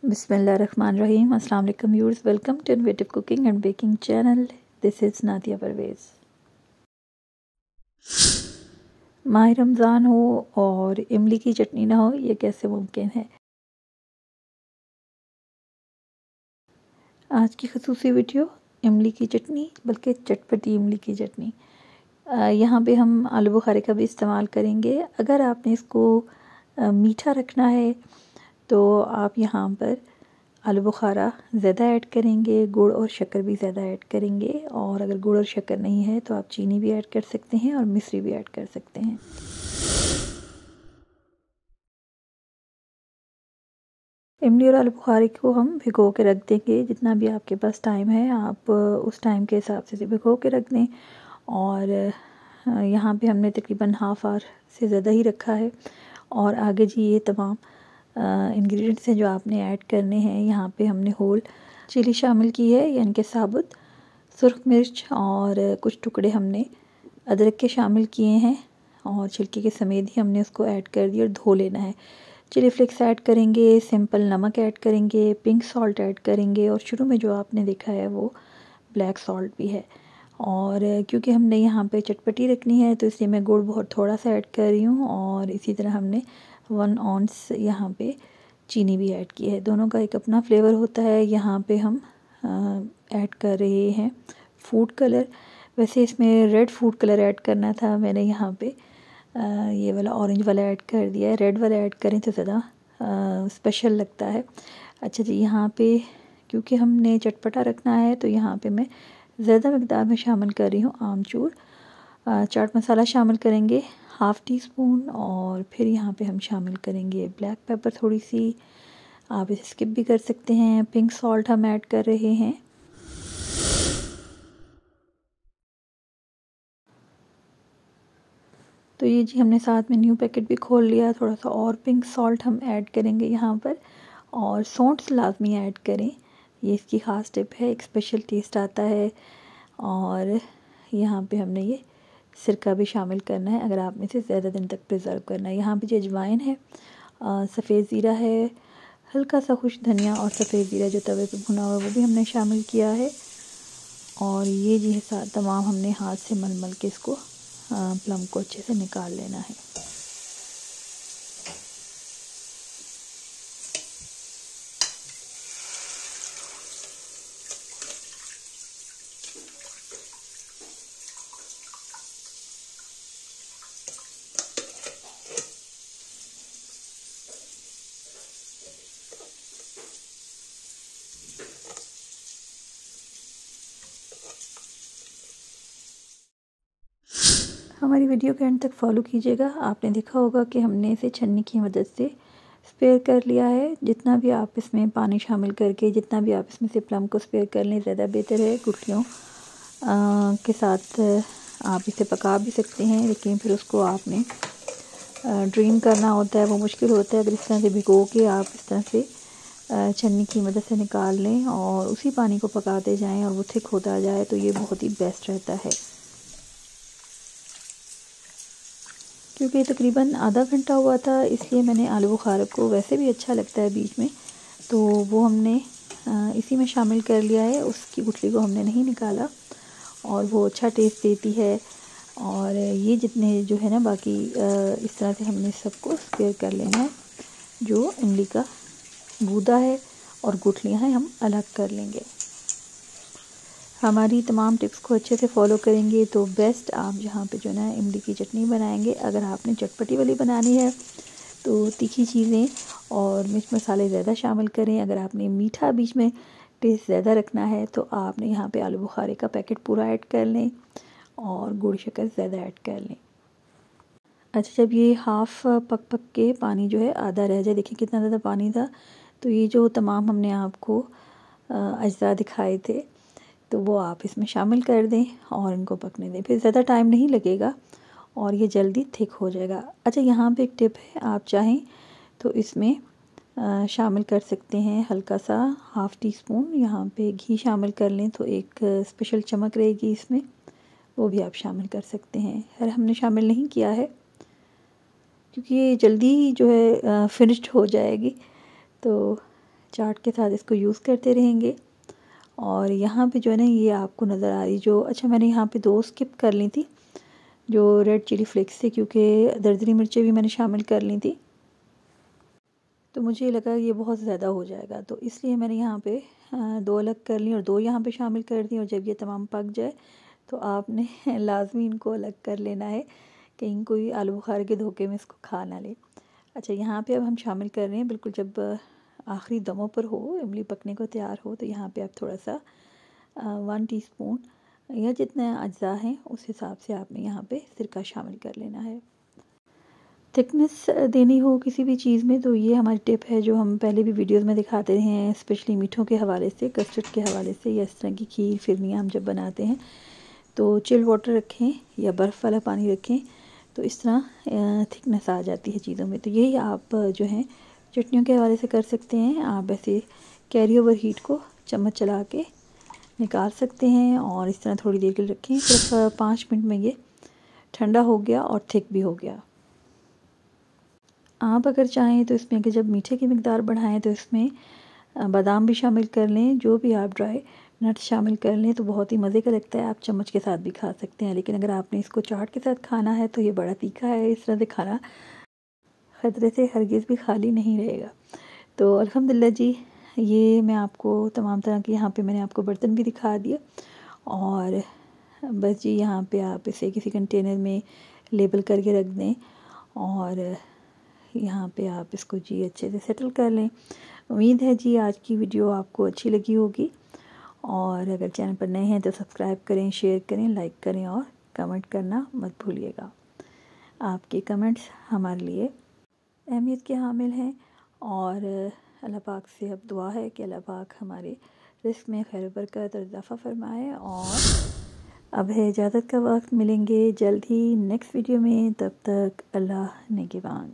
बिस्मिल्लाहिर्रहमानिर्रहीम। अस्सलाम वालेकुम viewers, welcome to innovative cooking and baking channel. This is Nadia Parvez. माह रमज़ान हो और इमली की चटनी ना हो, ये कैसे मुमकिन है। आज की ख़ुसूसी वीडियो इमली की चटनी, बल्कि चटपटी इमली की चटनी। यहाँ पे हम आलू बुखारे का भी इस्तेमाल करेंगे। अगर आपने इसको मीठा रखना है तो आप यहाँ पर आलू बुखारा ज़्यादा ऐड करेंगे, गुड़ और शक्कर भी ज़्यादा ऐड करेंगे। और अगर गुड़ और शक्कर नहीं है तो आप चीनी भी ऐड कर सकते हैं और मिश्री भी ऐड कर सकते हैं। इमली और आलू बुखारे को हम भिगो के रख देंगे। जितना भी आपके पास टाइम है आप उस टाइम के हिसाब से भिगो के रख दें। और यहाँ पे हमने तकरीबन हाफ़ आवर से ज़्यादा ही रखा है। और आगे जी ये तमाम इंग्रेडिएंट्स हैं जो आपने ऐड करने हैं। यहाँ पे हमने होल चिली शामिल की है, यानी कि साबुत सुर्ख मिर्च, और कुछ टुकड़े हमने अदरक के शामिल किए हैं और छिलके के समेत ही हमने उसको ऐड कर दिया और धो लेना है। चिली फ्लेक्स ऐड करेंगे, सिंपल नमक ऐड करेंगे, पिंक सॉल्ट ऐड करेंगे, और शुरू में जो आपने देखा है वो ब्लैक सॉल्ट भी है। और क्योंकि हमने यहाँ पे चटपटी रखनी है तो इसलिए मैं गुड़ बहुत थोड़ा सा ऐड कर रही हूँ। और इसी तरह हमने 1 ऑन्स यहाँ पे चीनी भी ऐड की है। दोनों का एक अपना फ्लेवर होता है। यहाँ पे हम ऐड कर रहे हैं फूड कलर। वैसे इसमें रेड फूड कलर ऐड करना था, मैंने यहाँ पे ये वाला ऑरेंज वाला ऐड कर दिया है। रेड वाला ऐड करें तो ज़्यादा स्पेशल लगता है। अच्छा जी, यहाँ पे क्योंकि हमने चटपटा रखना है तो यहाँ पे मैं ज़्यादा मकदार में शामिल कर रही हूँ आमचूर। चाट मसाला शामिल करेंगे 1/2 टीस्पून, और फिर यहाँ पे हम शामिल करेंगे ब्लैक पेपर थोड़ी सी। आप इसे स्किप भी कर सकते हैं। पिंक सॉल्ट हम ऐड कर रहे हैं। तो ये जी हमने साथ में न्यू पैकेट भी खोल लिया। थोड़ा सा और पिंक सॉल्ट हम ऐड करेंगे यहाँ पर, और सौंठ लाजमी ऐड करें, ये इसकी ख़ास टिप है, एक स्पेशल टेस्ट आता है। और यहाँ पे हमने ये सिरका भी शामिल करना है अगर आपने इसे ज़्यादा दिन तक प्रिजर्व करना है। यहाँ पे जो अजवाइन है, सफ़ेद ज़ीरा है, हल्का सा खुश धनिया और सफ़ेद ज़ीरा जो तवे पे भुना हुआ वो भी हमने शामिल किया है। और ये जी तमाम हमने हाथ से मल मल के इसको प्लम को अच्छे से निकाल लेना है। हमारी वीडियो के एंड तक फॉलो कीजिएगा। आपने देखा होगा कि हमने इसे छन्नी की मदद से स्पेयर कर लिया है। जितना भी आप इसमें पानी शामिल करके, जितना भी आप इसमें से प्लम को स्पेयर कर लें ज़्यादा बेहतर है। गुठलियों के साथ आप इसे पका भी सकते हैं, लेकिन फिर उसको आपने ड्रेन करना होता है, वो मुश्किल होता है। अगर इस तरह से भिगो के आप इस तरह से छन्नी की मदद से निकाल लें और उसी पानी को पकाते जाएँ और वो थिक होता जाए तो ये बहुत ही बेस्ट रहता है। क्योंकि तकरीबन आधा घंटा हुआ था इसलिए मैंने आलू बुखारा को, वैसे भी अच्छा लगता है बीच में, तो वो हमने इसी में शामिल कर लिया है। उसकी गुठली को हमने नहीं निकाला और वो अच्छा टेस्ट देती है। और ये जितने जो है ना बाकी इस तरह से हमने सबको स्पेयर कर लेना है। जो इमली का गूदा है और गुठलियाँ हैं हम अलग कर लेंगे। हमारी तमाम टिप्स को अच्छे से फॉलो करेंगे तो बेस्ट आप जहाँ पे जो ना इमली की चटनी बनाएंगे। अगर आपने चटपटी वाली बनानी है तो तीखी चीज़ें और मिर्च मसाले ज़्यादा शामिल करें। अगर आपने मीठा बीच में टेस्ट ज़्यादा रखना है तो आपने यहाँ पे आलू बुखारे का पैकेट पूरा ऐड कर लें और गुड़ शक्कर ज़्यादा ऐड कर लें। अच्छा, जब ये हाफ़ पक के पानी जो है आधा रह जाए, देखिए कितना ज़्यादा पानी था, तो ये जो तमाम हमने आपको अज्जा दिखाए थे तो वो आप इसमें शामिल कर दें और इनको पकने दें। फिर ज़्यादा टाइम नहीं लगेगा और ये जल्दी थिक हो जाएगा। अच्छा, यहाँ पे एक टिप है, आप चाहें तो इसमें शामिल कर सकते हैं हल्का सा 1/2 टीस्पून यहाँ पे घी शामिल कर लें तो एक स्पेशल चमक रहेगी इसमें, वो भी आप शामिल कर सकते हैं। खैर हमने शामिल नहीं किया है क्योंकि ये जल्दी जो है फिनिश्ड हो जाएगी। तो चाट के साथ इसको यूज़ करते रहेंगे। और यहाँ पे जो है ना ये आपको नज़र आ रही जो, अच्छा मैंने यहाँ पे 2 स्किप कर ली थी जो रेड चिली फ्लेक्स थे, क्योंकि दरदरी मिर्चें भी मैंने शामिल कर ली थी, तो मुझे लगा ये बहुत ज़्यादा हो जाएगा, तो इसलिए मैंने यहाँ पे 2 अलग कर ली और 2 यहाँ पे शामिल कर दी। और जब ये तमाम पक जाए तो आपने लाजमी इनको अलग कर लेना है, कहीं कोई आलू बुखारे के धोखे में इसको खा ना ले। अच्छा, यहाँ पे अब हम शामिल कर रहे हैं बिल्कुल जब आखिरी दमों पर हो, इमली पकने को तैयार हो, तो यहाँ पे आप थोड़ा सा 1 टीस्पून या जितने अज्जा हैं उस हिसाब से आपने यहाँ पे सिरका शामिल कर लेना है। थिकनेस देनी हो किसी भी चीज़ में तो ये हमारी टिप है जो हम पहले भी वीडियोस में दिखाते रहे हैं, स्पेशली मीठों के हवाले से, कस्टर्ड के हवाले से, या इस तरह की खीर फिरनियाँ हम जब बनाते हैं तो चिल वाटर रखें या बर्फ़ वाला पानी रखें, तो इस तरह थिकनेस आ जाती है चीज़ों में। तो यही आप जो है चटनियों के हवाले से कर सकते हैं। आप ऐसे कैरी ओवर हीट को चम्मच चला के निकाल सकते हैं और इस तरह थोड़ी देर के लिए रखें। सिर्फ 5 मिनट में ये ठंडा हो गया और थिक भी हो गया। आप अगर चाहें तो इसमें कि जब मीठे की मिकदार बढ़ाएं तो इसमें बादाम भी शामिल कर लें, जो भी आप ड्राई नट्स शामिल कर लें तो बहुत ही मज़े का लगता है। आप चम्मच के साथ भी खा सकते हैं, लेकिन अगर आपने इसको चाट के साथ खाना है तो ये बड़ा तीखा है, इस तरह से खाना ख़तरे से हरगिज़ भी खाली नहीं रहेगा। तो अल्हम्दुलिल्लाह जी, ये मैं आपको तमाम तरह के यहाँ पे मैंने आपको बर्तन भी दिखा दिए। और बस जी, यहाँ पे आप इसे किसी कंटेनर में लेबल करके रख दें और यहाँ पे आप इसको जी अच्छे से सेटल कर लें। उम्मीद है जी आज की वीडियो आपको अच्छी लगी होगी, और अगर चैनल पर नए हैं तो सब्सक्राइब करें, शेयर करें, लाइक करें और कमेंट करना मत भूलिएगा। आपके कमेंट्स हमारे लिए अहमियत के हामिल हैं, और अल्लाह पाक से अब दुआ है कि अल्लाह पाक हमारे रिस्क में खैर बरकत और इजाफ़ा फरमाए। और अब है इजाज़त का वक्त, मिलेंगे जल्द ही नेक्स्ट वीडियो में, तब तक अल्लाह निगहबान।